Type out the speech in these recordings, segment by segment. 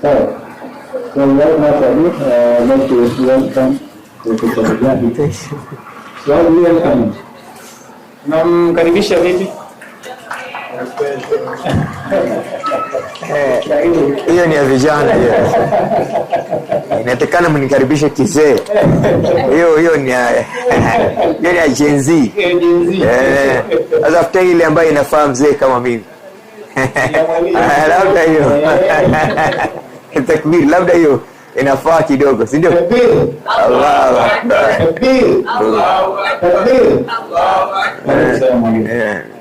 So right now, I'd like to welcome Dr. Mujahid. Welcome. Namkaribisha vipi? Hiyo ni ya vijana hiyo. Inatakana mnikaribishe kizee. Hiyo ni ya Gen Z. Sasa after ile ambayo inafaa mzee kama mimi. Labda hiyo. Takbir, labda hiyo inafaa kidogo, si ndio? Allah.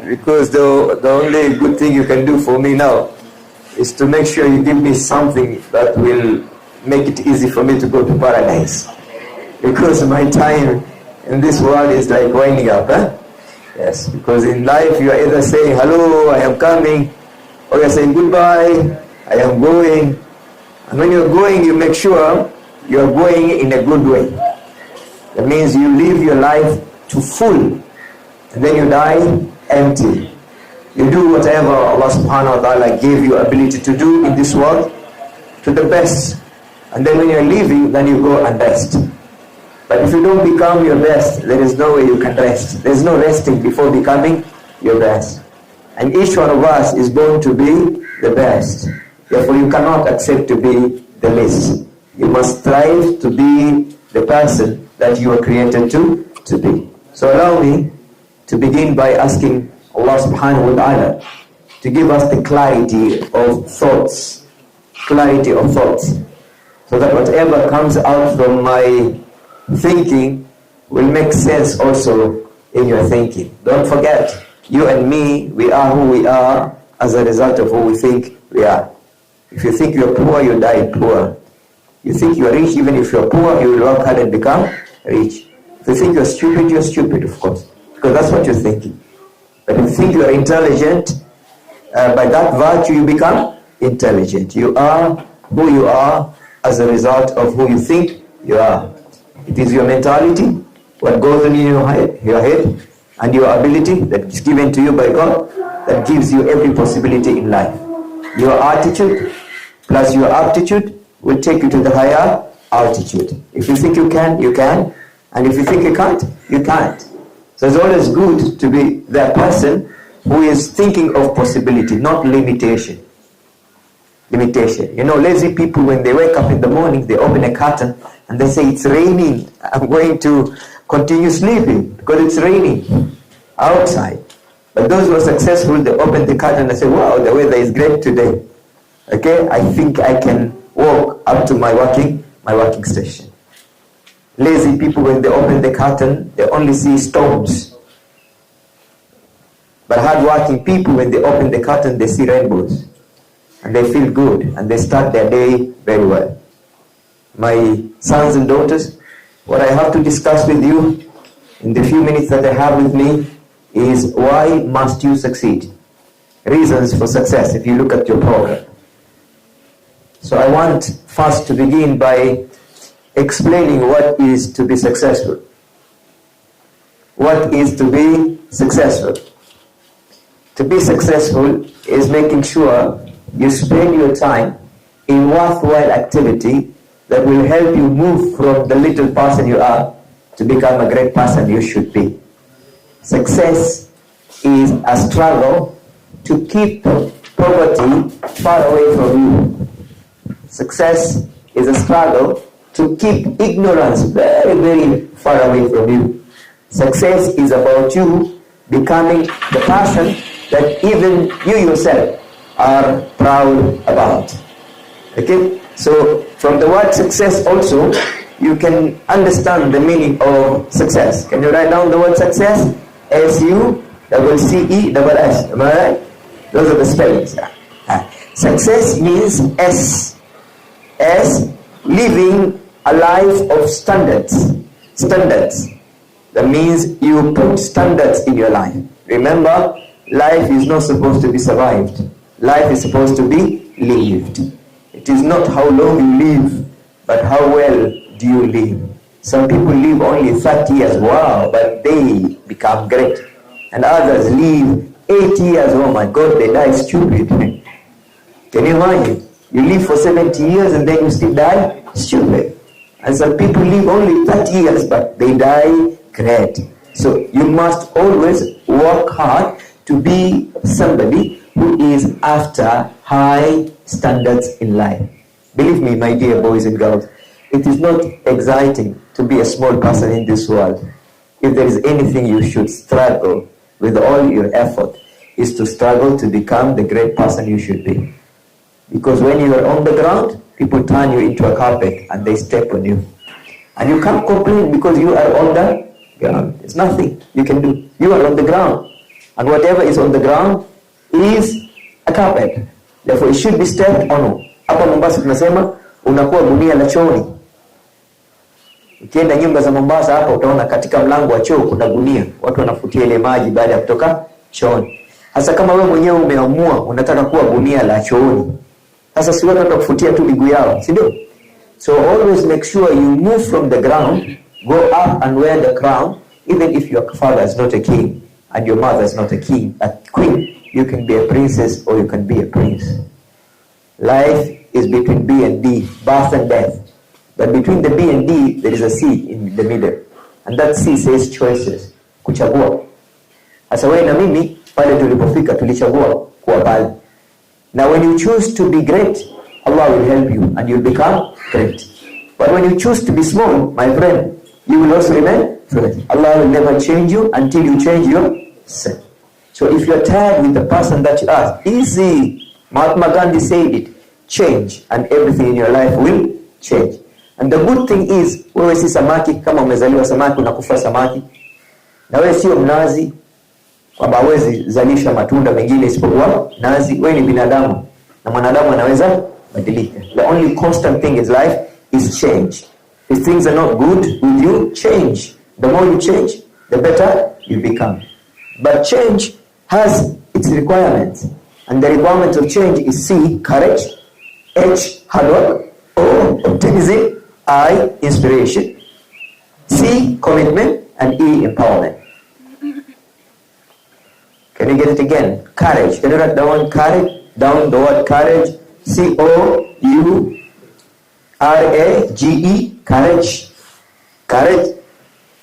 Because the only good thing you can do for me now is to make sure you give me something that will make it easy for me to go to paradise. Because my time in this world is like winding up, huh? Yes, because in life you are either saying, hello, I am coming, or you are saying, goodbye, I am going. And when you're going, you make sure you're going in a good way. That means you live your life to full, and then you die empty. You do whatever Allah subhanahu wa ta'ala gave you ability to do in this world to the best. And then when you're leaving, then you go and rest. But if you don't become your best, there is no way you can rest. There's no resting before becoming your best. And each one of us is born to be the best. Therefore, you cannot accept to be the least. You must strive to be the person that you are created to be. So allow me to begin by asking Allah subhanahu wa ta'ala to give us the clarity of thoughts. Clarity of thoughts. So that whatever comes out from my thinking will make sense also in your thinking. Don't forget, you and me, we are who we are as a result of who we think we are. If you think you're poor, you die poor. You think you're rich, even if you're poor, you will work hard and become rich. If you think you're stupid, of course, because that's what you're thinking. But if you think you're intelligent, by that virtue you become intelligent. You are who you are as a result of who you think you are. It is your mentality, what goes on in your head, and your ability that is given to you by God that gives you every possibility in life. Your attitude plus your aptitude will take you to the higher altitude. If you think you can, you can. And if you think you can't, you can't. So it's always good to be that person who is thinking of possibility, not limitation. Limitation. You know, lazy people, when they wake up in the morning, they open a curtain and they say, it's raining. I'm going to continue sleeping because it's raining outside. But those who are successful, they open the curtain and say, wow, the weather is great today. Okay, I think I can walk up to my working station. Lazy people, when they open the curtain, they only see storms. But hard-working people, when they open the curtain, they see rainbows. And they feel good, and they start their day very well. My sons and daughters, what I have to discuss with you in the few minutes that I have with me is why must you succeed? Reasons for success, if you look at your program. So I want first to begin by explaining what is to be successful. What is to be successful? To be successful is making sure you spend your time in worthwhile activity that will help you move from the little person you are to become a great person you should be. Success is a struggle to keep poverty far away from you. Success is a struggle to keep ignorance very, very far away from you. Success is about you becoming the person that even you yourself are proud about. Okay? So from the word success also, you can understand the meaning of success. Can you write down the word success? S-U-C-C-E-S-S. Am I right? Those are the spellings. Success means S. S, living a life of standards. Standards. That means you put standards in your life. Remember, life is not supposed to be survived. Life is supposed to be lived. It is not how long you live, but how well do you live. Some people live only 30 years, wow, but they become great. And others live 80 years, oh my God, they die stupid. Can you imagine? You live for 70 years and then you still die stupid. And some people live only 30 years but they die great. So you must always work hard to be somebody who is after high standards in life. Believe me, my dear boys and girls, it is not exciting to be a small person in this world. If there is anything you should struggle with all your effort, is to struggle to become the great person you should be. Because when you are on the ground, people turn you into a carpet and they step on you. And you can't complain because you are on the ground. It's nothing you can do. You are on the ground. And whatever is on the ground is a carpet. Therefore it should be stepped on. Hapa Mombasa tunasema unakuwa gunia la chooni. Ukienda nyumba za Mombasa hapa utaona katika mlango wa choo kuna gunia. Watu wanafutia ile maji baada ya kutoka chooni. Hasa kama wewe mwenyewe umeamua unataka kuwa gunia la chooni. Sasa si watu watakufutia tu miguu yao, si ndio? So always make sure you move from the ground, go up and wear the crown, even if your father is not a king and your mother is not a queen, you can be a princess or you can be a prince. Life is between B and D, birth and death. But between the B and D, there is a C in the middle. And that C says choices, kuchagua. Hasa wewe na mimi, pale tulipofika tulichagua kuwa pale. Now when you choose to be great, Allah will help you and you'll become great. But when you choose to be small, my friend, you will also remain great. Allah will never change you until you change yourself. So if you're tired with the person that you are, easy. Mahatma Gandhi said it. Change and everything in your life will change. And the good thing is, wewe si samaki, kama umezaliwa samaki unakufa samaki. Na wewe sio mnazi, kwamba hawezi zalisha matunda mengine isipokuwa nazi. Wewe ni binadamu na mwanadamu anaweza badilika. The only constant thing in life is change. If things are not good with you, change. The more you change, the better you become. But change has its requirements. And the requirement of change is C, courage, H, hard work, O, optimism, I, inspiration, C, commitment, and E, empowerment. Can you get it again? Courage. Can you write down courage? Down the word courage. C-O-U-R-A-G-E. Courage. Courage.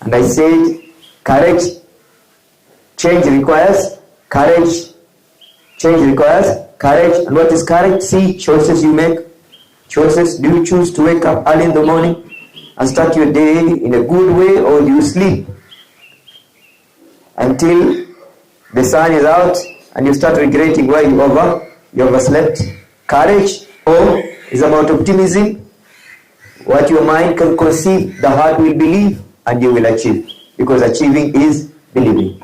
And I said courage. Change requires courage. Change requires courage. And what is courage? C, choices you make. Choices. Do you choose to wake up early in the morning and start your day in a good way, or do you sleep until the sun is out and you start regretting why you overslept? Courage, O, is about optimism. What your mind can conceive, the heart will believe, and you will achieve. Because achieving is believing.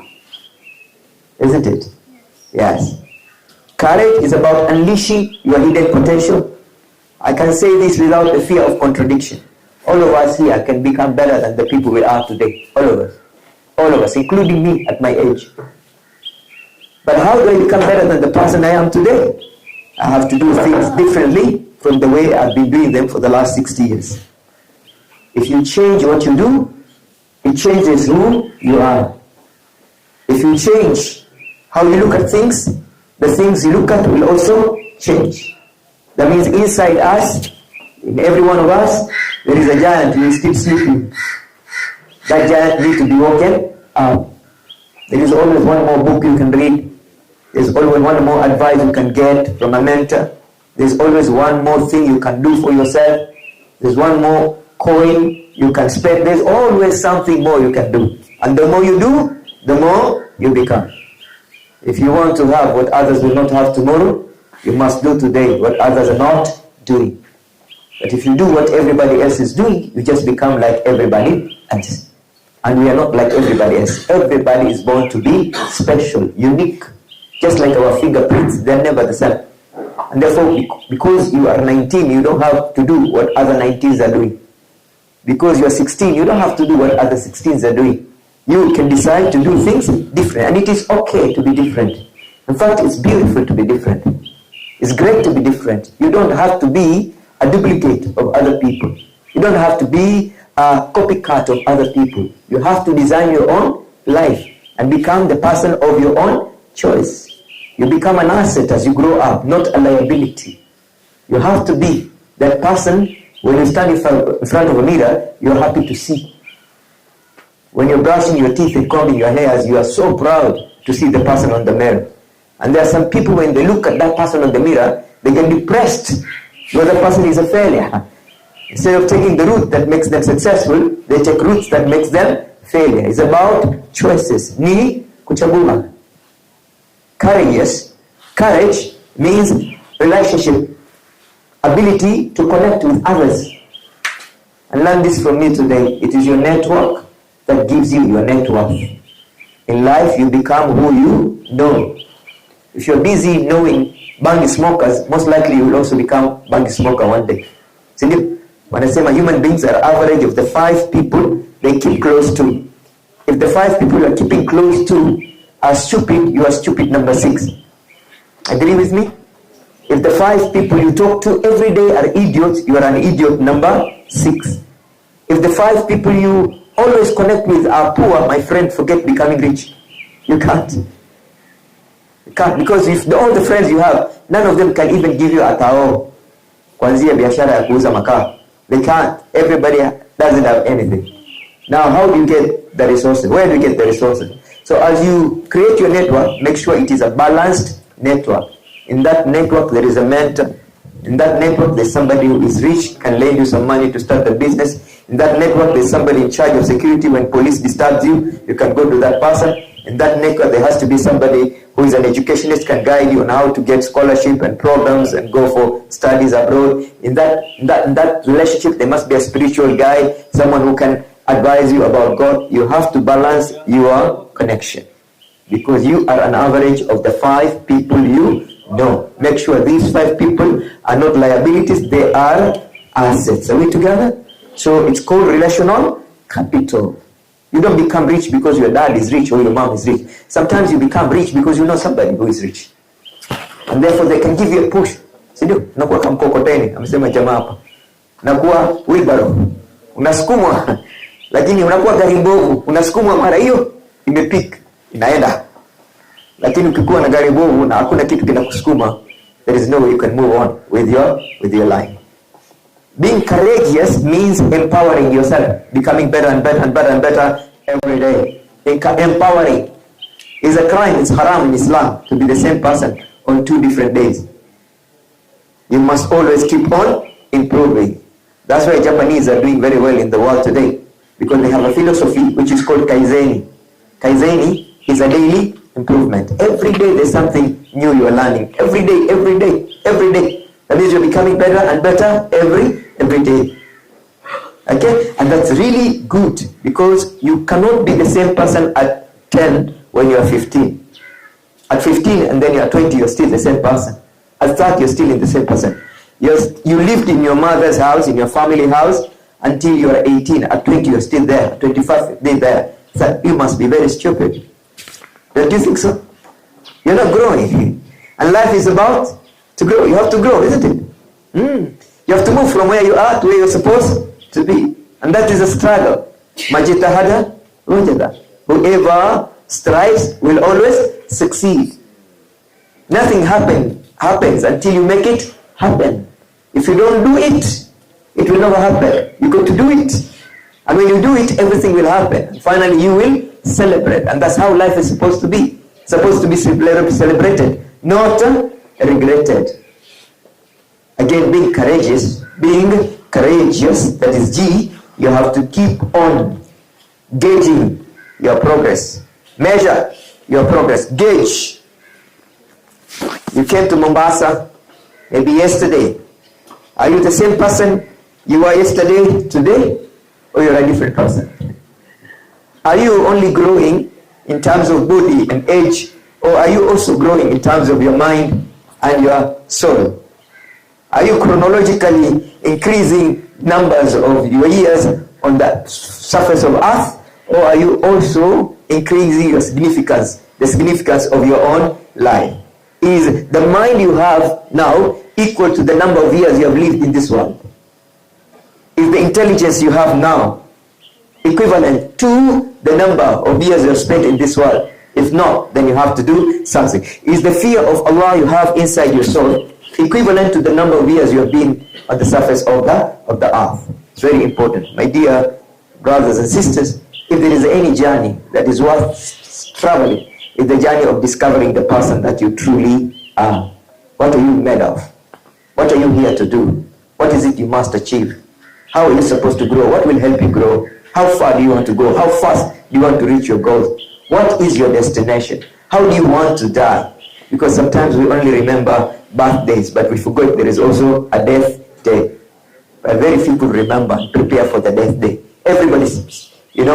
Isn't it? Yes. Courage is about unleashing your hidden potential. I can say this without the fear of contradiction. All of us here can become better than the people we are today. All of us. All of us, including me at my age. But how do I become better than the person I am today? I have to do things differently from the way I've been doing them for the last 60 years. If you change what you do, it changes who you are. If you change how you look at things, the things you look at will also change. That means inside us, in every one of us, there is a giant who is still sleeping. That giant needs to be woken up. There is always one more book you can read. There's always one more advice you can get from a mentor. There's always one more thing you can do for yourself. There's one more coin you can spend. There's always something more you can do. And the more you do, the more you become. If you want to have what others will not have tomorrow, you must do today what others are not doing. But if you do what everybody else is doing, you just become like everybody else. And we are not like everybody else. Everybody is born to be special, unique. Just like our fingerprints, they're never the same. And therefore, because you are 19, you don't have to do what other 19s are doing. Because you are 16, you don't have to do what other 16s are doing. You can decide to do things different. And it is okay to be different. In fact, it's beautiful to be different. It's great to be different. You don't have to be a duplicate of other people. You don't have to be a copycat of other people. You have to design your own life and become the person of your own choice. You become an asset as you grow up, not a liability. You have to be that person. When you stand in front of a mirror, you're happy to see. When you're brushing your teeth and combing your hairs, you are so proud to see the person on the mirror. And there are some people, when they look at that person on the mirror, they get depressed because the person is a failure. Instead of taking the route that makes them successful, they take routes that makes them failure. It's about choices. Ni kuchagua. Courage means relationship, ability to connect with others. And learn this from me today. It is your network that gives you your net worth. In life, you become who you know. If you're busy knowing bangi smokers, most likely you will also become bangi smoker one day. See, when I say my human beings are average of the 5 people they keep close to. If the 5 people you are keeping close to are stupid, you are stupid number 6. Agree with me? If the 5 people you talk to every day are idiots, you are an idiot number 6. If the 5 people you always connect with are poor, my friend, forget becoming rich. You can't. You can't, because if all the friends you have, none of them can even give you a tao. Kwanzia biashara ya kuuza makaa. They can't. Everybody doesn't have anything. Now, how do you get the resources? Where do you get the resources? So as you create your network, make sure it is a balanced network. In that network, there is a mentor. In that network, there's somebody who is rich, can lend you some money to start a business. In that network, there's somebody in charge of security. When police disturbs you, you can go to that person. In that network, there has to be somebody who is an educationist, can guide you on how to get scholarship and programs and go for studies abroad. In that relationship, there must be a spiritual guide, someone who can advise you about God. You have to balance your connection, because you are an average of the 5 people you know. Make sure these 5 people are not liabilities, they are assets. Are we together? So it's called relational capital. You don't become rich because your dad is rich or your mom is rich. Sometimes you become rich because you know somebody who is rich, and therefore they can give you a push. Sindio? Unakuwa kama mkokoteni, amesema jamaa hapa. Unakuwa wheelbarrow. Unasukumwa, lakini unakuwa gari mbovu. Unasukumwa mara hiyo imepik, inaenda. Lakini ukikuwa na gari mbovu na hakuna kitu kinakusukuma, there is no way you can move on with your life. Being courageous means empowering yourself, becoming better and better and better and better every day. Empowering is a crime. It's haram in Islam to be the same person on 2 different days. You must always keep on improving. That's why Japanese are doing very well in the world today, because they have a philosophy which is called Kaizeni. Kaizeni is a daily improvement. Every day there's something new you are learning. Every day. That means you're becoming better and better every day. Okay? And that's really good, because you cannot be the same person at 10 when you are 15. At 15 and then you are 20, you're still the same person. At 30, you're still in the same person. You lived in your mother's house, in your family house, until you are 18. At 20, you're still there. At 25, you're there. So you must be very stupid. Don't you think so? You're not growing. And life is about to grow. You have to grow, isn't it? You have to move from where you are to where you're supposed to be. And that is a struggle. Majitahada wajada. Whoever strives will always succeed. Nothing happens until you make it happen. If you don't do it, it will never happen. You got to do it. And when you do it, everything will happen. And finally, you will celebrate. And that's how life is supposed to be. It's supposed to be celebrated, not regretted. Again, being courageous, that is G, you have to keep on gauging your progress. Measure your progress. Gauge. You came to Mombasa maybe yesterday. Are you the same person you were yesterday, today? Or you're a different person? Are you only growing in terms of body and age? Or are you also growing in terms of your mind and your soul? Are you chronologically increasing numbers of your years on the surface of earth? Or are you also increasing your significance, the significance of your own life? Is the mind you have now equal to the number of years you have lived in this world? Is the intelligence you have now equivalent to the number of years you have spent in this world? If not, then you have to do something. Is the fear of Allah you have inside your soul equivalent to the number of years you have been on the surface of the earth. It's very important. My dear brothers and sisters, if there is any journey that is worth traveling, it's the journey of discovering the person that you truly are. What are you made of? What are you here to do? What is it you must achieve? How are you supposed to grow? What will help you grow? How far do you want to go? How fast do you want to reach your goals? What is your destination? How do you want to die? Because sometimes we only remember birthdays, but we forget there is also a death day. But very few people remember and prepare for the death day. Everybody,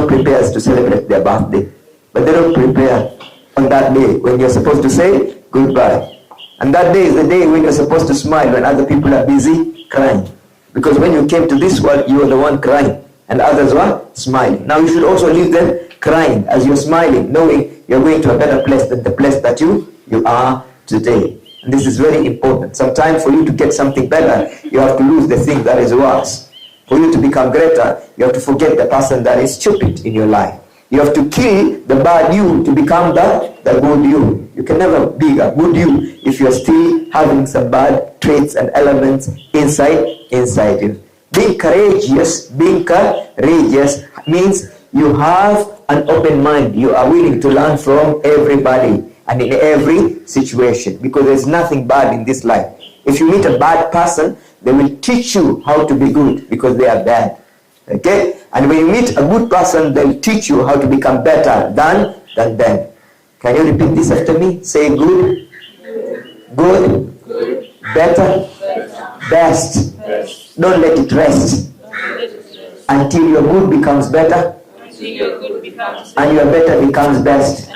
prepares to celebrate their birthday, but they don't prepare on that day when you're supposed to say goodbye. And that day is the day when you're supposed to smile when other people are busy crying. Because when you came to this world, you were the one crying and others were smiling. Now you should also leave them crying as you're smiling, knowing you're going to a better place than the place that you are today. And this is very important. Sometimes for you to get something better, you have to lose the thing that is worse. For you to become greater, you have to forget the person that is stupid in your life. You have to kill the bad you to become the good you. You can never be a good you if you're still having some bad traits and elements inside you. Being courageous means you have an open mind. You are willing to learn from everybody and in every situation, because there's nothing bad in this life. If you meet a bad person, they will teach you how to be good because they are bad. Okay? And when you meet a good person, they'll teach you how to become better than them. Can you repeat this after me? Say good, better, best. Don't let it rest until your good becomes better and your better becomes best.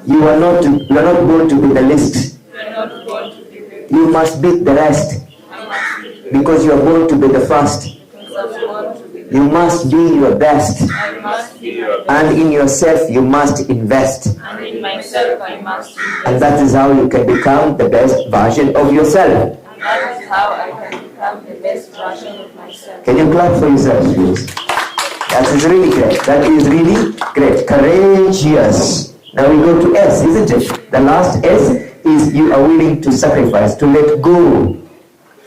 You are not going to be the least. You must beat the rest because you are going to be the first. You must be your best, and in yourself you must invest, and that is how you can become the best version of yourself. Can you clap for yourself, please? That is really great. That is really great. Courageous. Now we go to S, isn't it? The last S is you are willing to sacrifice, to let go.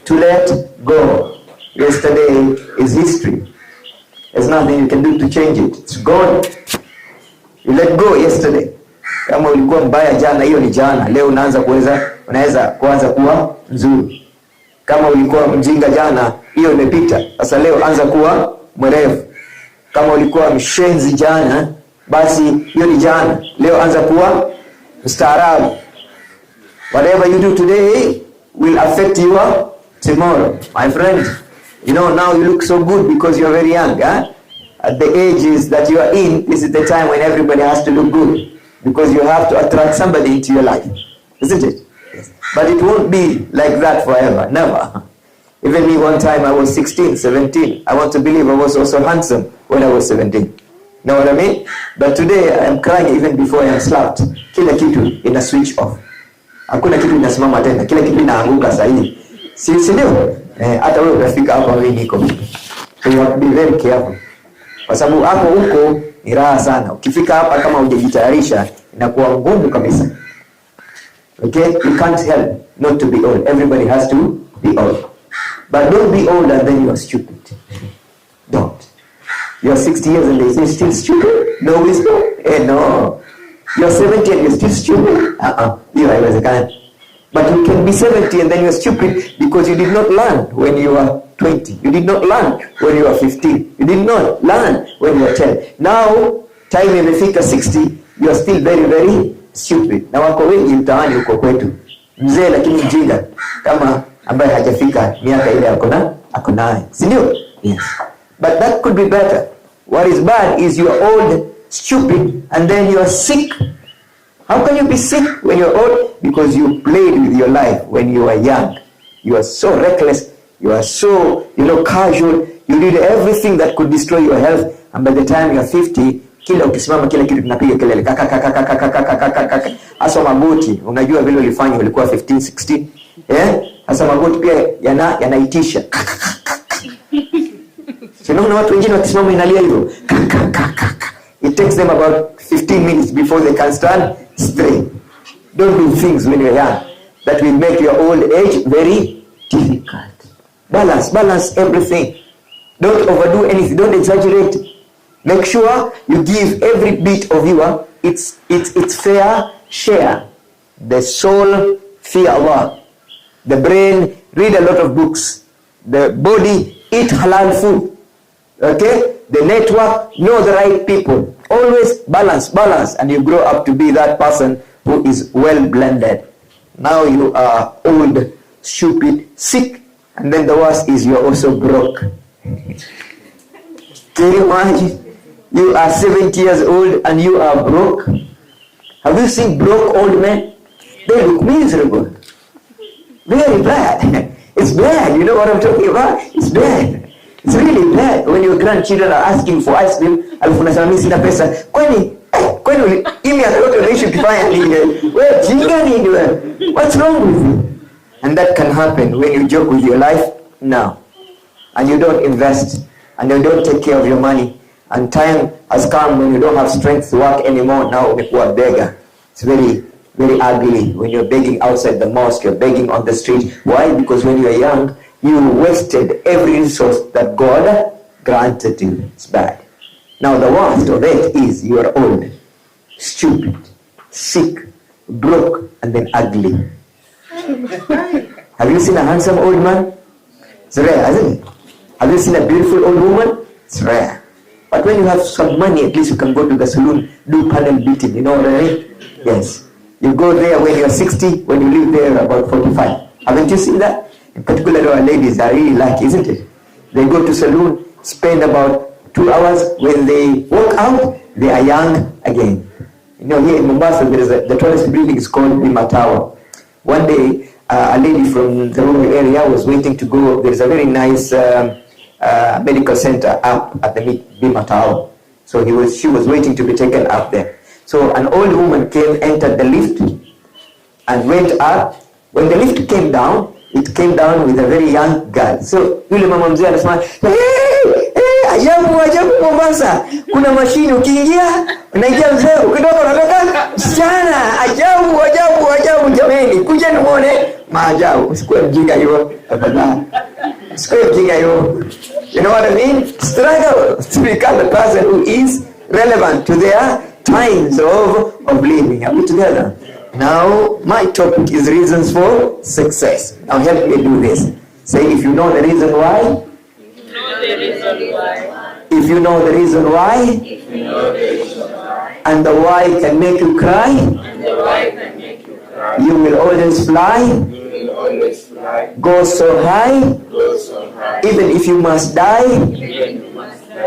To let go. Yesterday is history. There's nothing you can do to change it. It's gone. You let go yesterday. Kama ulikuwa mbaya jana, hiyo ni jana. Leo unaweza kuanza kuwa mzuri. Kama ulikuwa mjinga jana, hiyo imepita. Sasa leo anza kuwa mwerevu. Kama ulikuwa mshenzi jana, basi hiyo ni jana. Leo anza kuwa mstaarabu. Whatever you do today will affect your tomorrow. My friend, now you look so good because you're very young. At the ages that you are in, this is the time when everybody has to look good, because you have to attract somebody into your life. Isn't it? Yes. But it won't be like that forever. Never. Even me, one time I was 16, 17. I want to believe I was also handsome when I was 17. Know what I mean? But today I am crying even before I am slapped. Kila kitu ina switch off. Hakuna kitu inasimama tena. Kila kitu inaanguka sahihi. Si ndio? Hata wewe unafika hapa wewe niko. So you have to be very careful. Kwa sababu hapo huko ni raha sana. Ukifika hapa kama hujajitayarisha inakuwa ngumu kabisa. Okay? You can't help not to be old. Everybody has to be old. But don't be old and then you are stupid. Don't. You are 60 years and you're still stupid? No wisdom? No. You are 70 and you're still stupid? But you can be 70 and then you're stupid because you did not learn when you were 20. You did not learn when you were 15. You did not learn when you were 10. Now, time imefika 60, you are still very, very stupid. Na wako wengi mtaani huko kwetu. Mzee lakini mjinga kama ambaye hajafika miaka ile ako naye. Si ndio? Yes. But that could be better. What is bad is you are old, stupid, and then you are sick. How can you be sick when you're old? Because you played with your life when you were young. You are so reckless. You are so, casual. You did everything that could destroy your health. And by the time you are 50, kila ukisimama kila kitu tunapiga kelele. Hasa magoti, unajua vile ulifanya ulikuwa 15, 16. Hasa magoti pia yanaitisha. Unaona watu wengine wakisimama inalia hivyo. It takes them about 15 minutes before they can stand straight. Don't do things when you're young. that will make your old age very difficult. Balance everything. Don't overdo anything. Don't exaggerate. Make sure you give every bit of you its fair share. The soul, fear Allah. The brain, read a lot of books. The body, eat halal food. Okay? The network, know the right people. Always balance, and you grow up to be that person who is well blended. Now you are old, stupid, sick, and then the worst is you're also broke. Can you imagine? You are 70 years old and you are broke. Have you seen broke old men? They look miserable. Very bad. It's bad. You know what I'm talking about? It's bad. It's really bad when your grandchildren are asking for ice cream. Alafu unasema mimi sina pesa. Kwani imi yote unaishi kufanya nini? Wewe jinga nini wewe? What's wrong with you? And that can happen when you joke with your life now. And you don't invest. And you don't take care of your money. And time has come when you don't have strength to work anymore. Now umekuwa beggar. It's very, very ugly when you're begging outside the mosque. You're begging on the street. Why? Because when you were young, you wasted every resource that God granted you. It's bad. Now the worst of it is you are old, stupid, sick, broke, and then ugly. Have you seen a handsome old man? It's rare, isn't it? Have you seen a beautiful old woman? It's rare. But when you have some money, at least you can go to the saloon, do panel beating. You know what I mean? Yes. You go there when you're 60, when you live there about 45. Haven't you seen that? In particular, our ladies are really lucky, isn't it? They go to saloon, spend about 2 hours. When they walk out, they are young again. You know, here in Mombasa, there is the tallest building is called Bima Tower. One day, a lady from the rural area was waiting to go. There is a very nice medical center up at the Bima Tower. So she was waiting to be taken up there. So an old woman entered the lift and went up. When the lift came down, it came down with a very young girl. So yule mama mzee anasema, ajabu Mombasa. Kuna mashine ukiingia, unaingia mzee, ukitoka unatoka msichana. Ajabu jamani. Kuja nimuone maajabu. Usikuwe mjinga hivyo. Tafadhali. Usikuwe mjinga hivyo. You know what I mean? Struggle to become the person who is relevant to their times of living. Are we together? Now, my topic is reasons for success. Now, help me do this. Say, if you know the reason why. If you know the reason why. And the why can make you cry. You will always fly. Go so high. Even if you must die.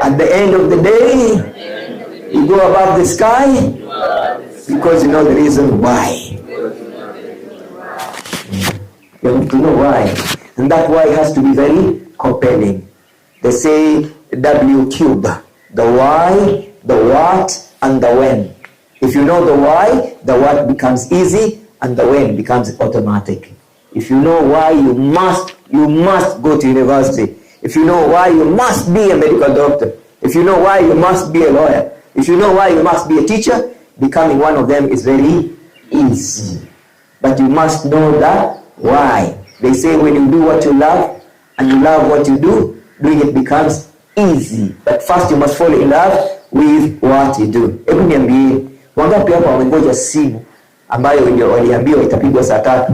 At the end of the day, you go above the sky. Because you know the reason why. You have to know why. And that why has to be very compelling. They say W cube. The why, the what, and the when. If you know the why, the what becomes easy, and the when becomes automatic. If you know why you must go to university. If you know why you must be a medical doctor. If you know why you must be a lawyer. If you know why you must be a teacher, becoming one of them is very easy. But you must know that why. They say when you do what you love and you love what you do, doing it becomes easy. But first you must fall in love with what you do. Hebu niambie, wangapi hapa wamengoja simu ambayo ndio waliambiwa itapigwa saa 3,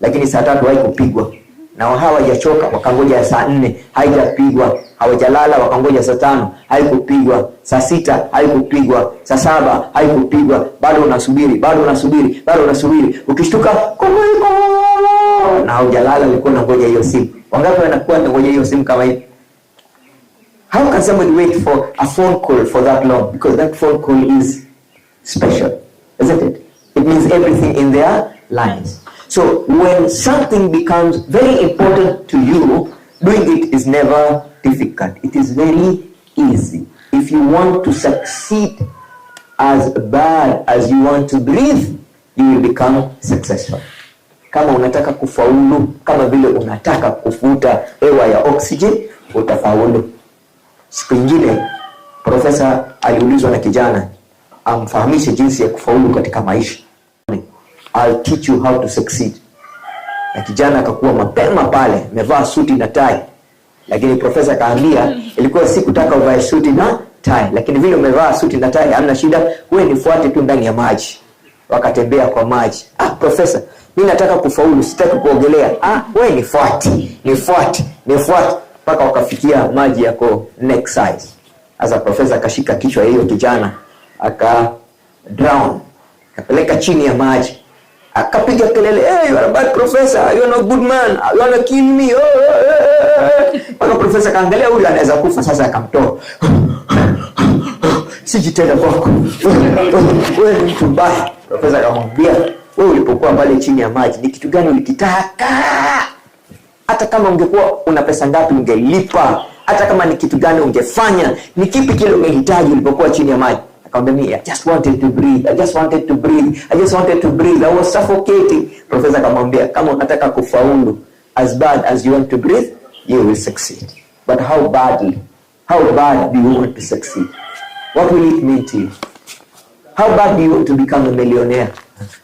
lakini saa 3 haikupigwa. Na hawajachoka wakangoja saa 4 haijapigwa. Hawajalala wakangoja saa 5 haikupigwa. Saa 6 haikupigwa. Saa 7 haikupigwa. Bado unasubiri. Ukishtuka na haujalala ulikuwa unangoja hiyo simu. Wangapi wanakuwa wanangoja hiyo simu kama hivi? How can somebody wait for a phone call for that long? Because that phone call is special, isn't it? It means everything in their lives. So when something becomes very important to you, doing it is never difficult. It is very easy. If you want to succeed as bad as you want to breathe, you will become successful. Kama unataka kufaulu, kama vile unataka kufuta hewa ya oxygen, utafaulu. Siku nyingine, profesa aliulizwa na kijana, amfahamishe jinsi ya kufaulu katika maisha. I'll teach you how to succeed. Na kijana akakuwa mapema pale, amevaa suti na tai. Lakini profesa akaambia, ilikuwa sikutaka uvae suti na tai, lakini vile umevaa suti na tai hamna shida, wewe nifuate tu ndani ya maji. Wakatembea kwa maji. Profesa, mimi nataka kufaulu, sitaki kuogelea. Wewe nifuate mpaka wakafikia maji yako neck size. Sasa profesa akashika kichwa hiyo kijana, aka drown, akapeleka chini ya maji. Akapiga kelele, "Hey, you are a bad professor, you are not good man, you want to kill me." Mpaka profesa kaangalia huyu anaweza kufa, sasa akamtoa. "Sijitenda kwako. Wewe ni mtu mbaya." Profesa akamwambia, "Wewe ulipokuwa pale chini ya maji, ni kitu gani ulikitaka? Hata kama ungekuwa una pesa ngapi ungelipa, hata kama ni kitu gani ungefanya, ni kipi kile ungehitaji ulipokuwa chini ya maji?" Akamwambia, "I just wanted to breathe. I just wanted to breathe. I was suffocating." Profesa akamwambia, "Kama unataka kufaulu, as bad as you want to breathe, you will succeed. But how bad do you want to succeed? What will it mean to you? How bad do you want to become a millionaire?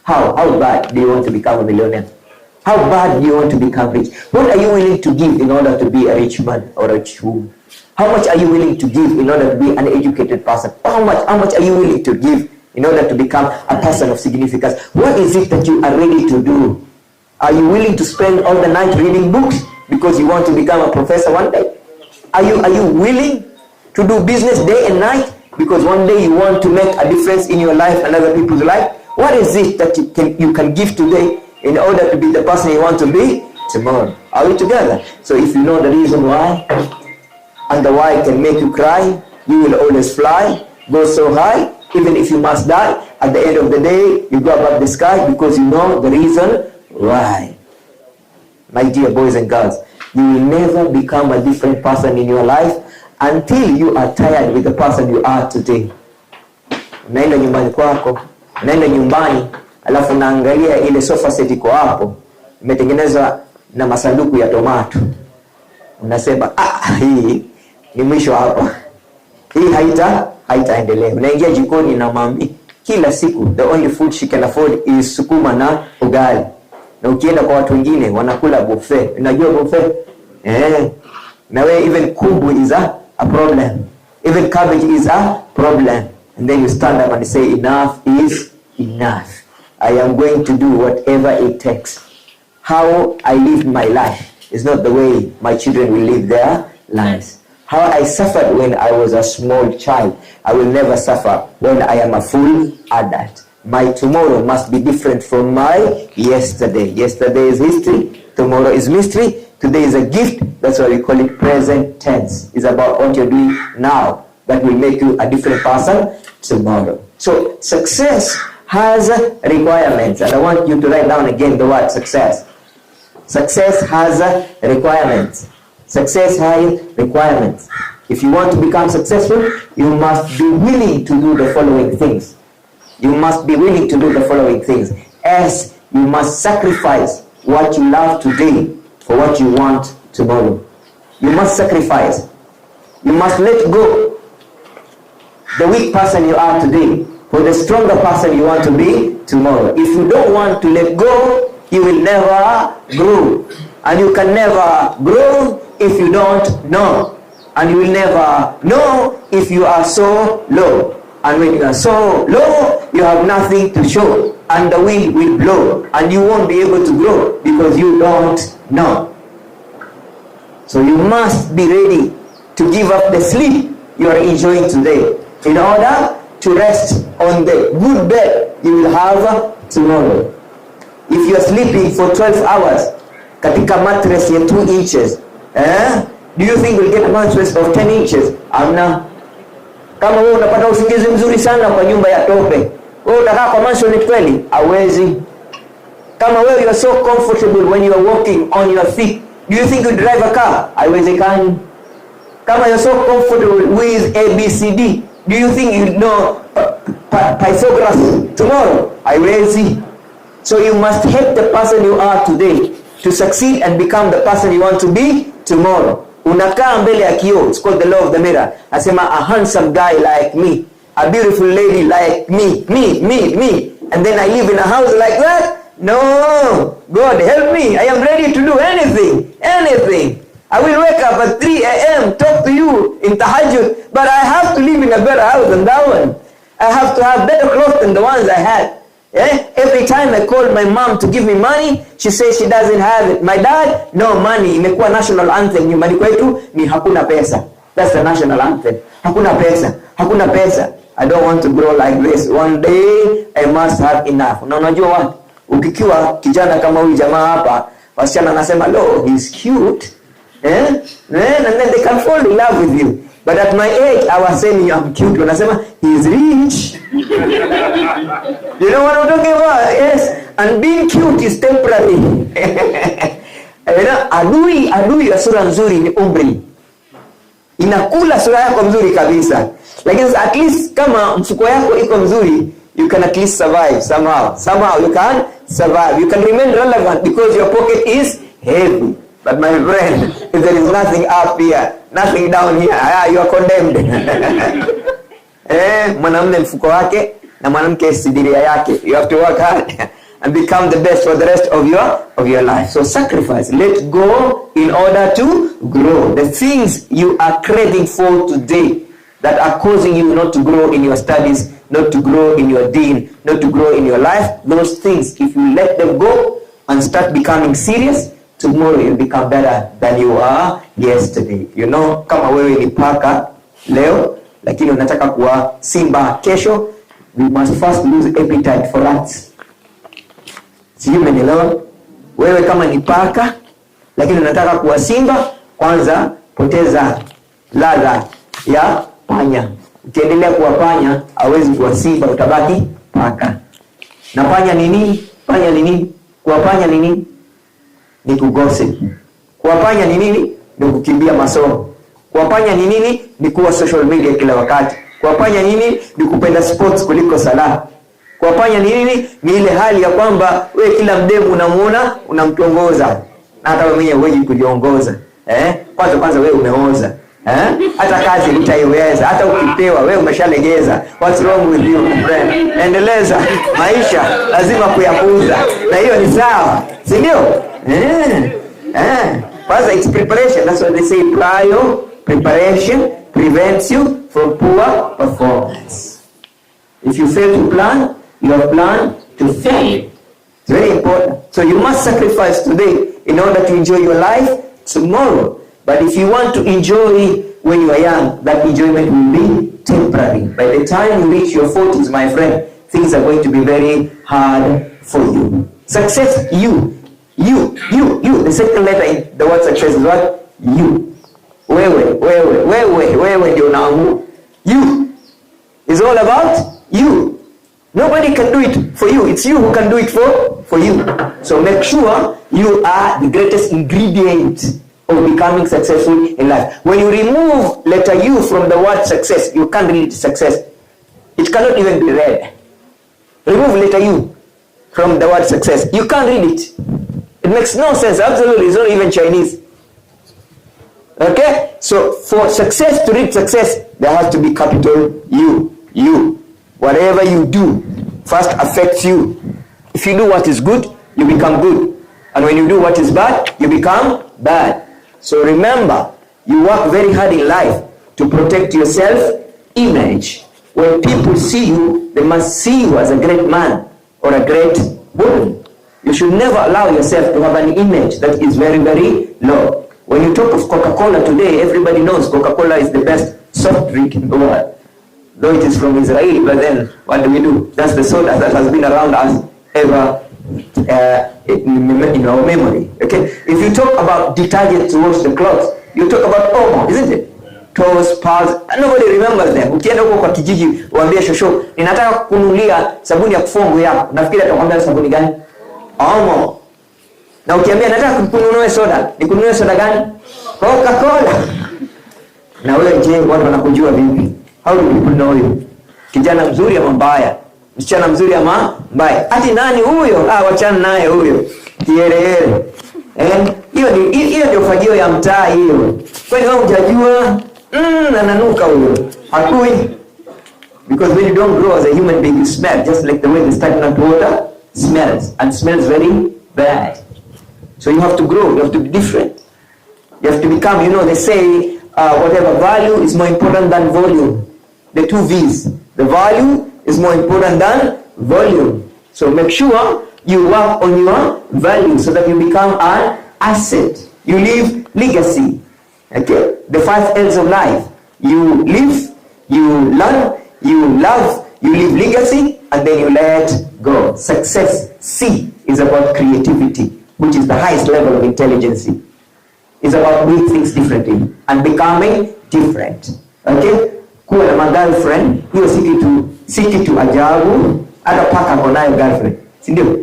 How bad do you want to become a millionaire? How bad do you want to become rich? What are you willing to give in order to be a rich man or a rich woman? How much are you willing to give in order to be an educated person? How much are you willing to give in order to become a person of significance? What is it that you are ready to do? Are you willing to spend all the night reading books because you want to become a professor one day? Are you willing to do business day and night because one day you want to make a difference in your life and other people's life? What is it that you can give today in order to be the person you want to be tomorrow? Are we together? So if you know the reason why, and the why can make you cry, you will always fly, go so high, even if you must die. At the end of the day, you go above the sky because you know the reason why. My dear boys and girls, you will never become a different person in your life until you are tired with the person you are today. Unaenda nyumbani, alafu naangalia ile sofa set iko hapo, imetengenezwa na masanduku ya tomato. Unasema, hii ni mwisho hapa. Hii haitaendelea. Unaingia jikoni na mami, kila siku the only food she can afford is sukuma na ugali. Na ukienda kwa watu wengine wanakula buffet. Unajua buffet? Na wewe even kubu is a problem. Even cabbage is a problem. And then you stand up and say, "Enough is enough. I am going to do whatever it takes. How I live my life is not the way my children will live their lives. How I suffered when I was a small child, I will never suffer when I am a full adult. My tomorrow must be different from my yesterday. Yesterday is history, tomorrow is mystery, today is a gift. That's why we call it present tense. It's about what you're doing now that will make you a different person tomorrow." So success has requirements, and I want you to write down again the word success. Success has requirements. Success has requirements. If you want to become successful, you must be willing to do the following things. You must be willing to do the following things. As you must sacrifice what you love today for what you want tomorrow. You must sacrifice. You must let go the weak person you are today for the stronger person you want to be tomorrow. If you don't want to let go, you will never grow. And you can never grow if you don't know. And you will never know if you are so low. And when you are so low, you have nothing to show. And the wind will blow. And you won't be able to grow because you don't know. So you must be ready to give up the sleep you are enjoying today in order to rest on the good bed you will have tomorrow. If you are sleeping for 12 hours katika mattress ya 2 inches, do you think you'll get a mattress of 10 inches? Amna. Kama wewe unapata usingizi mzuri sana kwa nyumba ya tope, wewe utakaa kwa mansion kweli? Hawezi. Kama wewe you are so comfortable when you are walking on your feet, do you think you drive a car? Haiwezekani. Kama you are so comfortable with ABCD, do you think you know Pythagoras tomorrow? Haiwezi. So you must help the person you are today to succeed and become the person you want to be tomorrow. Unakaa mbele ya kioo, it's called the law of the mirror. Asema, a handsome guy like me, a beautiful lady like me. And then I live in a house like that. No, God help me. I am ready to do anything. I will wake up at 3 a.m. talk to you in tahajjud, but I have to live in a better house than that one. I have to have better clothes than the ones I had. Every time I call my mom to give me money, she says she doesn't have it. My dad, no money. Imekuwa national anthem nyumbani kwetu ni hakuna pesa. That's the national anthem. Hakuna pesa. I don't want to grow like this. One day I must have enough. Na unajua ukikiwa kijana kama huyu jamaa hapa, wasichana anasema, "Lo, he's cute." And then they can fall in love with you. But at my age, I was saying I'm cute. Wanasema, he's rich. You know what I'm talking about? Yes. And being cute is temporary. Adui ya sura nzuri ni umri. Inakula sura yako mzuri kabisa. Lakini at least kama mfuko yako iko mzuri, you can at least survive somehow you can survive. You can remain relevant because your pocket is heavy. But my friend, if there is nothing up here, nothing down here, you are condemned. Mwanamume mfuko wake na mwanamke sidiria yake. You have to work hard and become the best for the rest of your life. So sacrifice, let go in order to grow. The things you are craving for today that are causing you not to grow in your studies, not to grow in your deen, not to grow in your life, those things, if you let them go and start becoming serious, tomorrow you'll become better than you are yesterday. You know, kama wewe ni paka leo, lakini unataka kuwa simba kesho, we must first lose appetite for rats. Sijui umenielewa? Wewe kama ni paka, lakini unataka kuwa simba, kwanza poteza ladha ya panya. Ukiendelea kuwa panya, hauwezi kuwa simba, utabaki paka. Na panya ni nini? Panya ni nini? Kuwa panya ni nini? Ni kugossip. Kuwapanya ni nini? Ni kukimbia masomo. Kuwapanya ni nini? Ni kuwa social media kila wakati. Kuwapanya nini? Ni kupenda sports kuliko sala. Kuwapanya ni nini? Ni ile hali ya kwamba wewe kila mdemu unamuona unamtongoza. Na hata wewe mwenyewe huwezi kujiongoza. Kwanza wewe umeoza. Hata kazi utaiweza, hata ukipewa wewe umeshalegeza. What's wrong with you, my friend? Endeleza maisha, lazima kuyakuza. Na hiyo ni sawa, si ndio? Kwanza it's preparation. That's what they say, prior preparation prevents you from poor performance. If you fail to plan, you have planned to fail. It's very important. So you must sacrifice today in order to enjoy your life tomorrow. But if you want to enjoy when you are young, that enjoyment will be temporary. By the time you reach your 40s, my friend, things are going to be very hard for you. Success, you. The second letter in the word success is what? You. Wewe ndio unaamua. You. It's all about you. Nobody can do it for you. It's you who can do it for you. So make sure you are the greatest ingredient of becoming successful in life. When you remove letter U from the word success, you can't read success. It cannot even be read. Remove letter U from the word success. You can't read it. It makes no sense. Absolutely. It's not even Chinese. Okay? So for success to read success, there has to be capital U. You. Whatever you do first affects you. If you do what is good, you become good. And when you do what is bad, you become bad. So remember, you work very hard in life to protect your self-image. When people see you, they must see you as a great man or a great woman. You should never allow yourself to have an image that is very, very low. When you talk of Coca-Cola today, everybody knows Coca-Cola is the best soft drink in the world. Though it is from Israel, but then what do? That's the soda that has been around us ever in our memory. Okay? If you talk about detergent to wash the clothes, you talk about Omo, isn't it? Toes, pads, and nobody remembers them. Ukienda huko kwa kijiji, uambie shosho, ninataka kununulia sabuni ya kufua nguo yako. Nafikiri atakwambia sabuni gani? Omo. Na ukiambia nataka kununua soda, nikununue soda gani? Coca-Cola. Na wewe je, watu wanakujua vipi? How do people know you? Kijana mzuri ama mbaya? Msichana mzuri ama mbaya? Ati nani huyo? Wachana naye huyo. Kielele. Hiyo ndio fagio ya mtaa hiyo. Kwani wewe hujajua? Ananuka huyo. Hakui. Because when you don't grow as a human being, you smell just like the way the stagnant water smells, and smells very bad. So you have to grow, you have to be different. You have to become, they say, whatever value is more important than volume. The 2 V's. The value is more important than volume. So make sure you work on your value so that you become an asset. You leave legacy. Okay? The 5 L's of life. You live, you learn, you love, you leave legacy, and then you let go. Success, C, is about creativity, which is the highest level of intelligence. It's about doing things differently and becoming different. Okay? Kuwa na girlfriend, hiyo si kitu ajabu. Hata paka konayo girlfriend. Si ndio?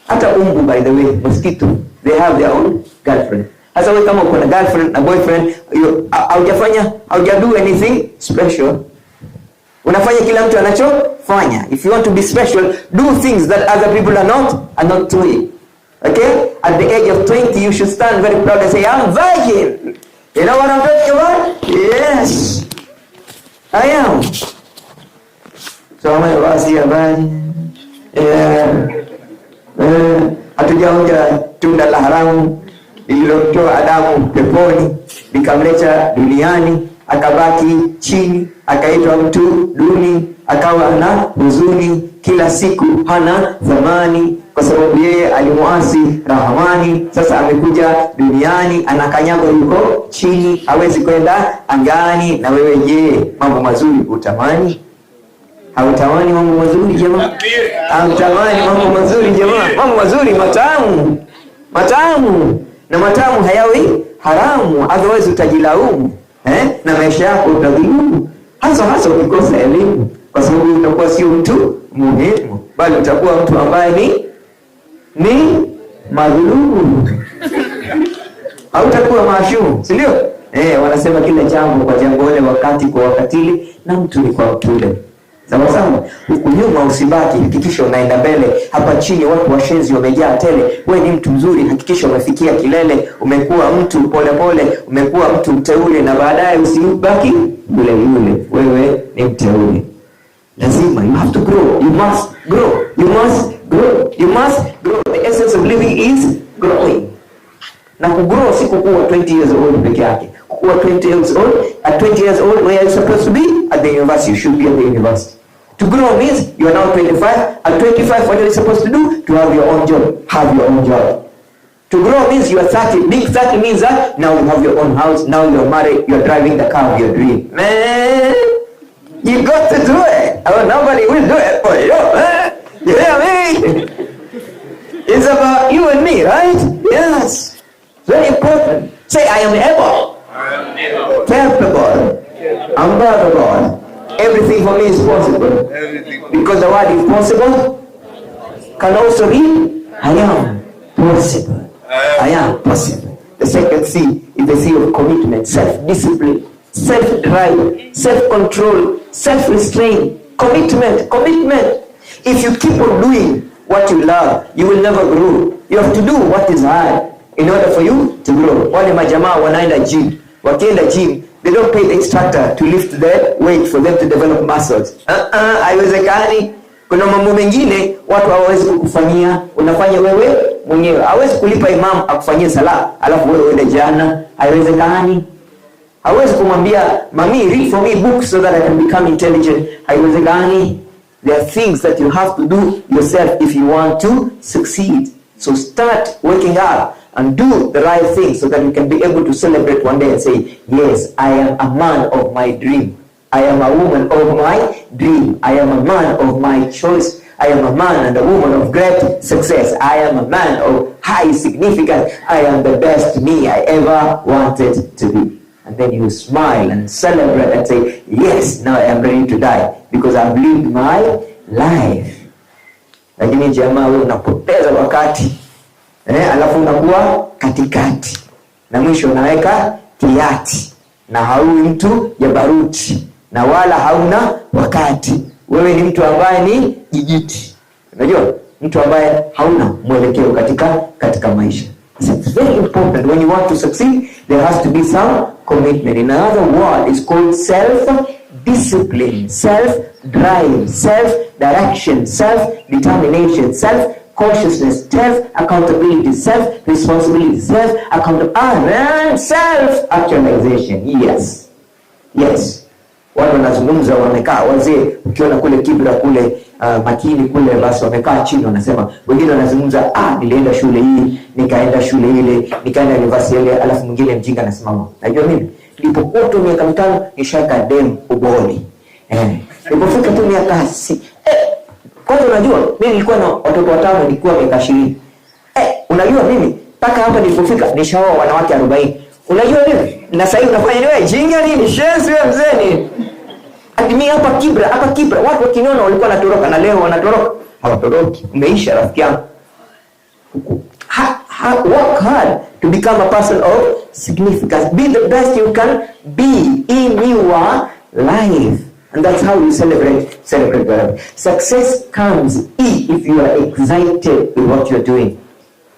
Hata umbu, by the way, mosquito, they have their own girlfriend. Sasa wewe kama uko na girlfriend na boyfriend, haujado anything special. Unafanya kila mtu anachofanya. If you want to be special, do things that other people are not doing. Okay? At the age of 20, you should stand very proud and say, I'm virgin. You know what I'm talking about? Yes. I am. So how many of us here are virgin? Hatujaonja tunda la haramu lililotoa Adamu peponi likamleta duniani, akabaki chini, akaitwa mtu duni, akawa na huzuni kila siku, hana thamani kwa sababu yeye alimuasi Rahmani. Sasa amekuja duniani, anakanyagwa yuko chini, hawezi kwenda angani. Na wewe je, mambo mazuri utamani? Hautamani mambo mazuri jamaa? Hautamani mambo mazuri jamaa? Mambo mazuri matamu. Na matamu hayawi haramu, otherwise utajilaumu. Na maisha yako utadhulumu. Hasa ukikosa elimu, kwa sababu utakuwa sio mtu muhimu, bali utakuwa mtu ambaye ni madhulumu. Hautakuwa maashumu, si ndio? Wanasema kila jambo kwa jambo ile, wakati kwa wakatili, na mtu ni kwa mtu ile. Sawa. Huku nyuma usibaki, hakikisha unaenda mbele. Hapa chini watu washenzi wamejaa tele. Wewe ni mtu mzuri, hakikisha umefikia kilele. Umekuwa mtu pole, umekuwa mtu mteule, na baadaye usibaki yule. Wewe ni mteule. Lazima, you have to grow. You must grow. The essence of living is growing. Na kugrow si kukua 20 years old peke yake. Kukua 20 years old, at 20 years old, where are you supposed to be? At the university. You should be at the university. To grow means you are now 25. At 25, what are you supposed to do? To have your own job. Have your own job. To grow means you are 30. Being 30 means that now you have your own house. Now you are married. You are driving the car of your dream. Man, you got to do it. Nobody will do it for you. You hear me? It's about you and me, right? Yes. Very important. Say, I am able. Capable. Unbearable. Everything for me is possible. Because the word is possible can also be I am possible. I am possible. The second C is the C of commitment, self-discipline, self-drive, self-control, self-restraint. Commitment. If you keep on doing what you love, you will never grow. You have to do what is hard in order for you to grow. Wale majamaa wanaenda gym. Wakienda gym, they don't pay the instructor to lift the weight for them to develop muscles. Haiwezekani. Kuna mambo mengine watu hawawezi kukufanyia, unafanya wewe mwenyewe. Hawezi kulipa imam akufanyie sala, alafu wewe uende jana. Haiwezekani. Hawezi kumwambia mami read for me books so that I can become intelligent. Haiwezekani. There are things that you have to do yourself if you want to succeed. So start waking up and do the right thing so that you can be able to celebrate one day and say, yes, I am a man of my dream. I am a woman of my dream. I am a man of my choice. I am a man and a woman of great success. I am a man of high significance. I am the best me I ever wanted to be. And then you smile and celebrate and say, yes, now I am ready to die because I've lived my life. Lakini jamaa wewe unapoteza wakati. Alafu unakuwa katikati. Na mwisho unaweka kiati. Na haui mtu ya baruti. Na wala hauna wakati. Wewe ni mtu ambaye ni jijiti. Unajua? Mtu ambaye hauna mwelekeo katika maisha. So it's very important when you want to succeed, there has to be some commitment. In another word, it's called self-discipline, self-drive, self self-direction, self-determination, self-consciousness, self-accountability, self-responsibility, self-accountability, self-actualization. Yes. Watu wanazungumza, wamekaa wazee, ukiona kule Kibra kule Makini kule, basi wamekaa chini wanasema, wengine wanazungumza, nilienda shule hii, nikaenda shule ile, nikaenda university ile, alafu mwingine mjinga anasimama, najua mimi nilipokuwa tu miaka 5 nishaka dem uboni. Nilipofika tu miaka kwanza, unajua mimi nilikuwa na watoto 5, nilikuwa miaka 20. Unajua mimi mpaka hapa nilipofika nishaoa wanawake 40. Unajua nini? Na sasa hivi unafanya nini? Jinga nini? Shenzi wewe mzee ni. Mimi hapa Kibra, watu wakiniona walikuwa wanatoroka, na leo wanatoroka. Hawatoroki. Umeisha rafiki yangu. Work hard to become a person of significance. Be the best you can be in your life. And that's how you celebrate God. Success comes if you are excited with what you're doing.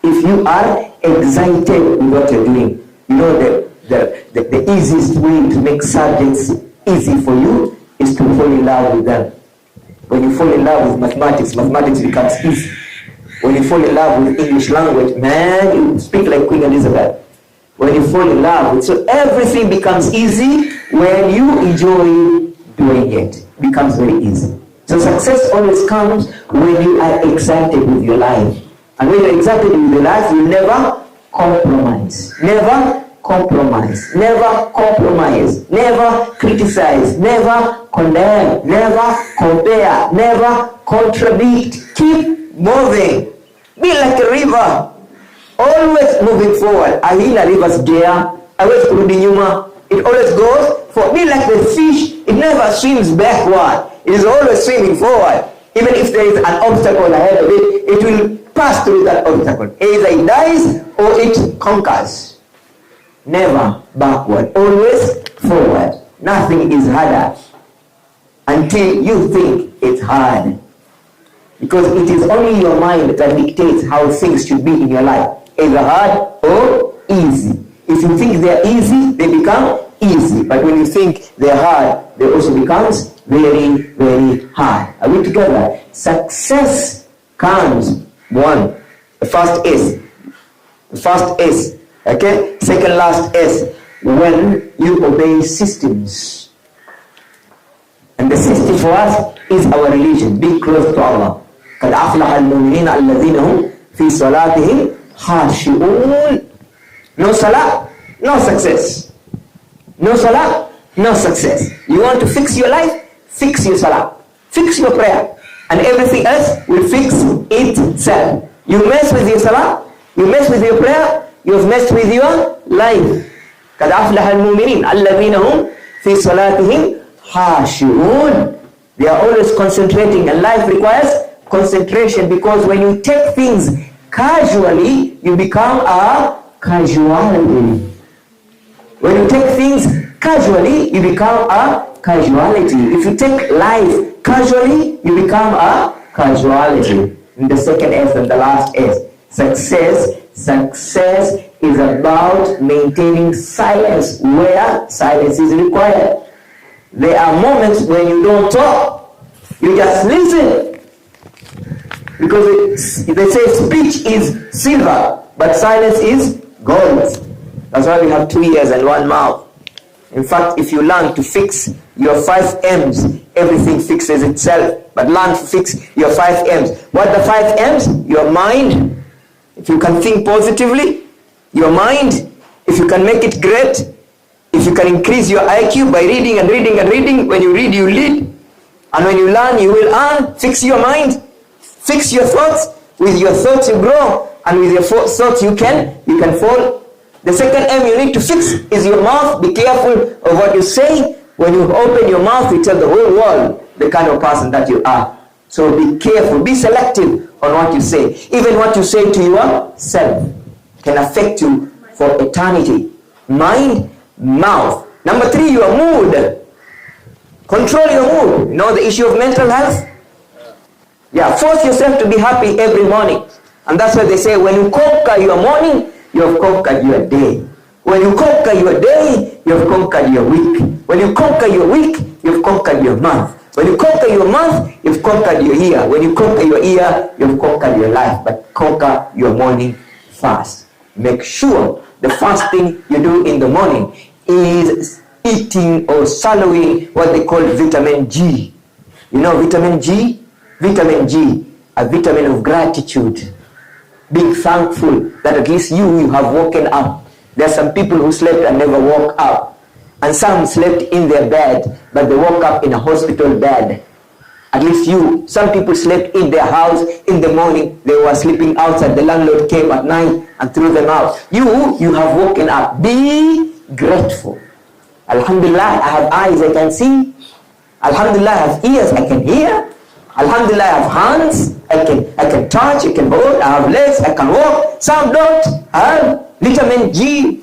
If you are excited with what you're doing. You know the easiest way to make subjects easy for you is to fall in love with them. When you fall in love with mathematics becomes easy. When you fall in love with English language, man, you speak like Queen Elizabeth. When you fall in love with, so everything becomes easy when you enjoy doing it. It becomes very easy. So success always comes when you are excited with your life. And when you're excited with your life, you never compromise, never criticize, never condemn, never compare, never contradict. Keep moving. Be like a river, always moving forward. Ahina river's gear, always kurudi nyuma. It always goes for. Be like the fish, it never swims backward. It is always swimming forward. Even if there is an obstacle ahead of it, it will pass through that obstacle. Either it dies or it conquers. Never backward, always forward. Nothing is harder until you think it's hard. Because it is only your mind that dictates how things should be in your life. Either hard or easy. If you think they're easy, they become easy. But when you think they're hard, they also becomes very, very hard. Are we together? Success comes, one, the first S. Okay? Second last S, when you obey systems. And the system for us is our religion. Be close to Allah. قَدْ أَفْلَحَ الْمُؤْمِنِينَ الَّذِينَ هُمْ فِي صَلَاتِهِمْ خَاشِعُونَ. No salah, no success. No salah, no success. You want to fix your life? Fix your salah. Fix your prayer. And everything else will fix itself. You mess with your salah, you mess with your prayer, you've messed with your life. قَدْ أَفْلَحَ الْمُؤْمِنِينَ الَّذِينَ هُمْ فِي صَلَاتِهِمْ خَاشِعُونَ. They are always concentrating, and life requires concentration, because when you take things casually, you become a casualty. When you take things casually, you become a casualty. If you take life casually, you become a casualty. And the second S and the last S, success is about maintaining silence where silence is required. There are moments when you don't talk, you just listen. Because they say speech is silver, but silence is gold. That's why we have 2 ears and 1 mouth. In fact, if you learn to fix your 5 M's, everything fixes itself. But learn to fix your 5 M's. What are the 5 M's? Your mind. If you can think positively, your mind. If you can make it great. If you can increase your IQ by reading and reading and reading. When you read, you lead. And when you learn, you will earn. Fix your mind. Fix your thoughts. With your thoughts you grow. And with your thoughts you can fall. The second M you need to fix is your mouth. Be careful of what you say. When you open your mouth, you tell the whole world the kind of person that you are. So be careful. Be selective on what you say. Even what you say to yourself can affect you for eternity. Mind, mouth. Number 3, your mood. Control your mood. You know the issue of mental health? Yeah, force yourself to be happy every morning. And that's why they say when you conquer your morning, you have conquered your day. When you conquer your day, you have conquered your week. When you conquer your week, you have conquered your month. When you conquer your month, you've conquered your year. When you conquer your year, you've conquered your life. But conquer your morning fast. Make sure the first thing you do in the morning is eating or swallowing what they call vitamin G. You know vitamin G? Vitamin G, a vitamin of gratitude. Being thankful that at least you have woken up. There are some people who slept and never woke up. And some slept in their bed, but they woke up in a hospital bed. At least you. Some people slept in their house in the morning. They were sleeping outside. The landlord came at night and threw them out. You have woken up. Be grateful. Alhamdulillah, I have eyes I can see. Alhamdulillah, I have ears I can hear. Alhamdulillah, I have hands I can touch, I can hold. I have legs, I can walk. Some don't. I have vitamin G.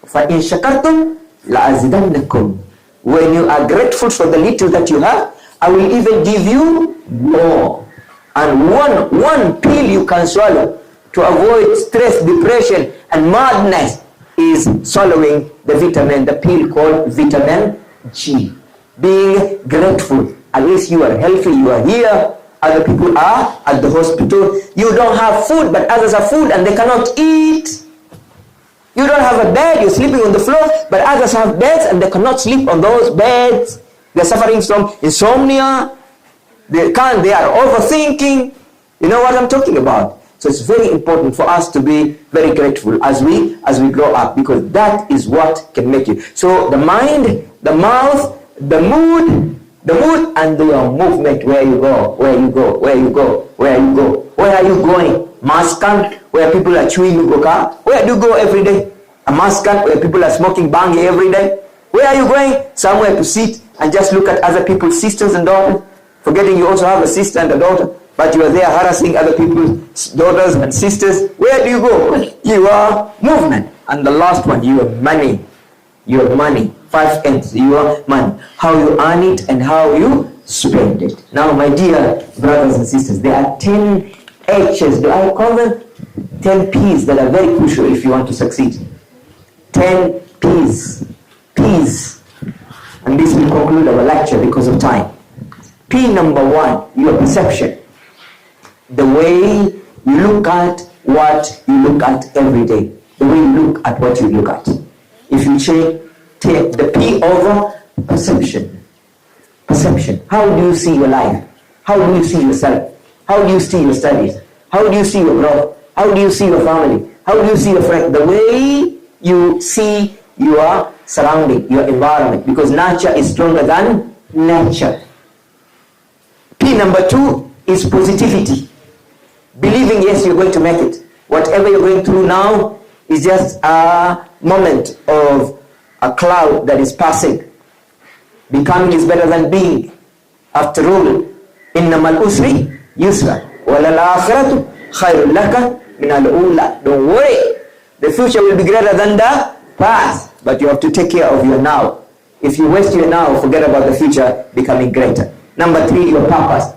فَإِن شَكَرْتُمْ لَأَزِدَنَّكُمْ. When you are grateful for the little that you have, I will even give you more. And one pill you can swallow to avoid stress, depression, and madness is swallowing the pill called vitamin G. Being grateful. At least you are healthy, you are here. Other people are at the hospital. You don't have food, but others have food and they cannot eat. You don't have a bed, you're sleeping on the floor, but others have beds and they cannot sleep on those beds. They're suffering from insomnia. They are overthinking. You know what I'm talking about? So it's very important for us to be very grateful as we grow up, because that is what can make you. So the mind, the mouth, the mood, and your movement, where you go. Where are you going? Maskan, where people are chewing hookah. Where do you go every day? A Maskan, where people are smoking bangi every day. Where are you going? Somewhere to sit and just look at other people's sisters and daughters, forgetting you also have a sister and a daughter, but you are there harassing other people's daughters and sisters. Where do you go? Your movement. And the last one, your money. 5 M's, your money. How you earn it and how you spend it. Now, my dear brothers and sisters, there are 10 H's. Do I call them 10 P's that are very crucial if you want to succeed? 10 P's. P's. And this will conclude our lecture because of time. P number 1, your perception. The way you look at what you look at every day. The way you look at what you look at. If you take the P over perception. Perception. How do you see your life? How do you see yourself? How do you see your studies? How do you see your growth? How do you see your family? How do you see your friends? The way you see your surrounding, your environment, because nature is stronger than nature. P number 2 is positivity. Believing, yes, you're going to make it. Whatever you're going through now is just a moment of a cloud that is passing. Becoming is better than being. After all, innamal usri yusra walal akhiratu khairul laka min al-ula. Don't worry, the future will be greater than the past, but you have to take care of your now. If you waste your now, forget about the future becoming greater. Number 3, your purpose.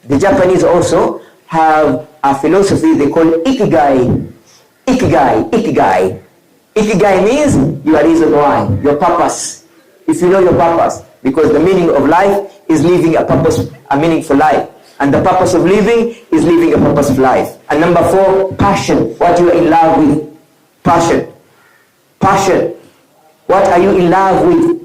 The Japanese also have a philosophy they call ikigai. Ikigai means your reason why, your purpose. If you know your purpose, because the meaning of life is living a purpose, a meaningful life, and the purpose of living is living a purpose of life. And number 4, passion. What you are in love with. Passion. What are you in love with?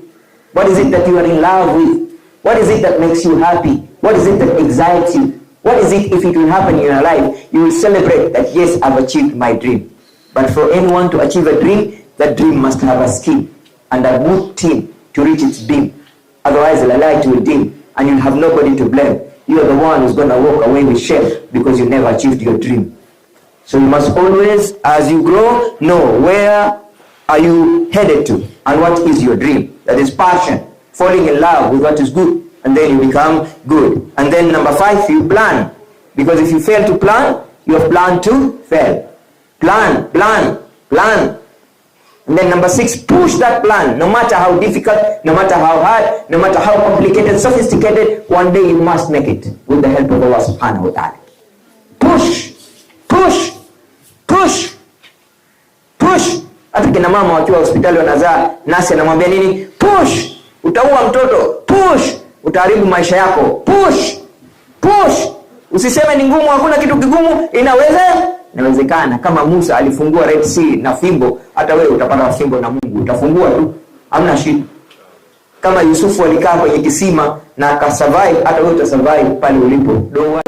What is it that you are in love with? What is it that makes you happy? What is it that excites you? What is it, if it will happen in your life, you will celebrate that, yes, I've achieved my dream. But for anyone to achieve a dream, that dream must have a scheme and a good team to reach its beam. Otherwise, the light will dim and you'll have nobody to blame. You are the one who's going to walk away with shame because you never achieved your dream. So you must always, as you grow, know where are you headed to and what is your dream. That is passion, falling in love with what is good, and then you become good. And then number 5, you plan. Because if you fail to plan, you have planned to fail. Plan. And then number 6, push that plan. No matter how difficult, no matter how hard, no matter how complicated, sophisticated, one day you must make it with the help of Allah subhanahu wa ta'ala. Push. Hata kina mama wakiwa hospitali wanazaa, nasi anamwambia nini? Push. Utaua mtoto. Push. utaharibu maisha yako. Push. Usiseme ni ngumu, hakuna kitu kigumu. Inawezekana. Kama Musa alifungua Red Sea na fimbo, hata wewe utapata fimbo na Mungu utafungua tu, hamna shida. Kama Yusufu alikaa kwenye kisima na akasurvive, hata wewe utasurvive pale ulipo. Don't worry.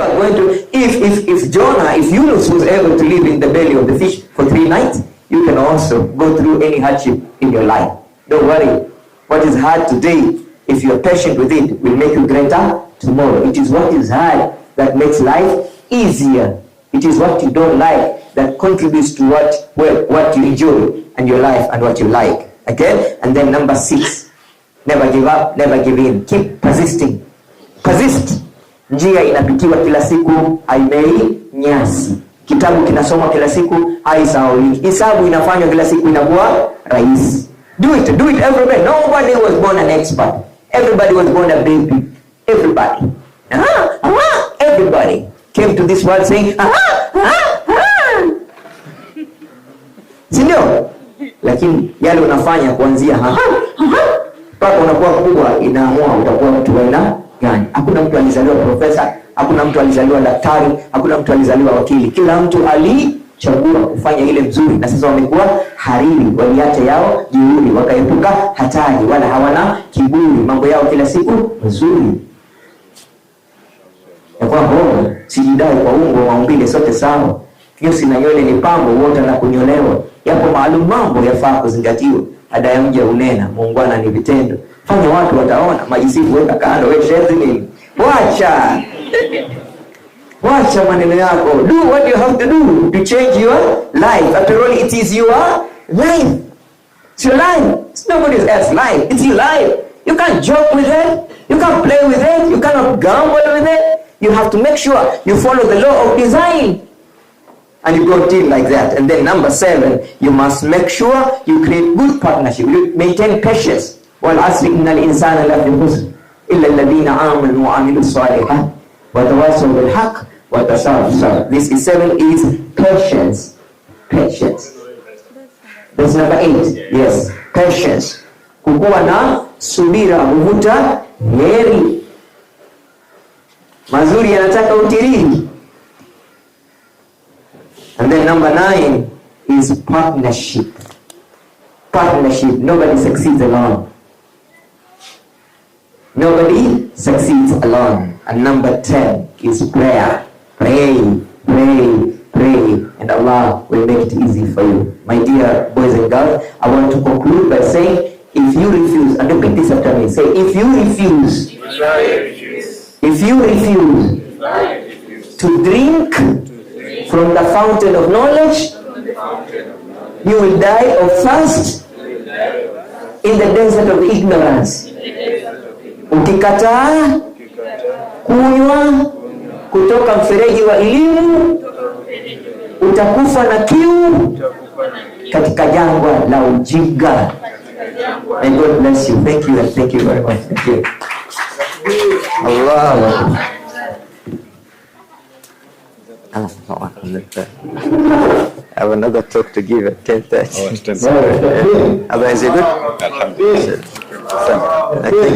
If Yunus was able to live in the belly of the fish for 3 nights, you can also go through any hardship in your life. Don't worry. What is hard today, if you are patient with it, will make you greater tomorrow. It is what is hard that makes life easier. It is what you don't like that contributes to what you enjoy and your life and what you like. Okay? And then number 6. Never give up, never give in. Keep persisting. Persist. Njia inapitiwa kila siku, haimei nyasi. Kitabu kinasoma kila siku, haisahauliki. Hisabu inafanywa kila siku, inakuwa rahisi. Do it everybody. Nobody was born an expert. Everybody was born a baby. Everybody. Everybody came to this world saying, sindio? Lakini yale unafanya kuanzia mpaka unakuwa kubwa, inaamua utakuwa mtu wa aina gani. Hakuna mtu alizaliwa profesa, hakuna mtu alizaliwa daktari, hakuna mtu alizaliwa wakili. Kila mtu alichagua kufanya ile mzuri, na sasa wamekuwa hariri. Waliacha yao jeuri, wakaepuka hatari, wala hawana kiburi. Mambo yao kila siku mazuri. Ya kwa bonga, sijidai kwa ungo maumbile sote sawa. Kiusi na nywele ni pambo, wote na kunyolewa. Yapo maalum mambo yafaa kuzingatiwa. Ada ya mja unena, muungwana ni vitendo. Fanya watu wataona, majisifu weka kando, we shezi nini. Wacha maneno yako. Do what you have to do to change your life. After all, it is your life. It's your life. It's nobody else's life. It's your life. You can't joke with it. You can't play with it. You cannot gamble with it. You have to make sure you follow the law of design. And you go till like that. And then number 7, you must make sure you create good partnership. You maintain patience. وَالْعَصْرِ إِنَّ الْإِنسَانَ لَفِي خُسْرٍ إِلَّا الَّذِينَ آمَنُوا وَعَمِلُوا الصَّالِحَاتِ وَتَوَاصَوْا بِالْحَقِّ وَتَوَاصَوْا بِالصَّبْرِ. This is 7 is patience. Patience. That's number 8. Yes, patience. Kukuwa na subira, huvuta heri. Mazuri yanataka utiriri. And then number 9 is partnership. Partnership. Nobody succeeds alone. Nobody succeeds alone. And number 10 is prayer. Pray, and Allah will make it easy for you. My dear boys and girls, I want to conclude by saying, if you refuse, and repeat this after me, say, if you refuse to drink from the fountain of knowledge, you will die of thirst in the desert of ignorance. Ukikataa kunywa kutoka mfereji wa elimu, utakufa na kiu katika jangwa la ujinga. And God bless you. Thank you, and thank you very much. Thank you. Allah. I have another talk to give at 10:30. Otherwise, you good? Thank you.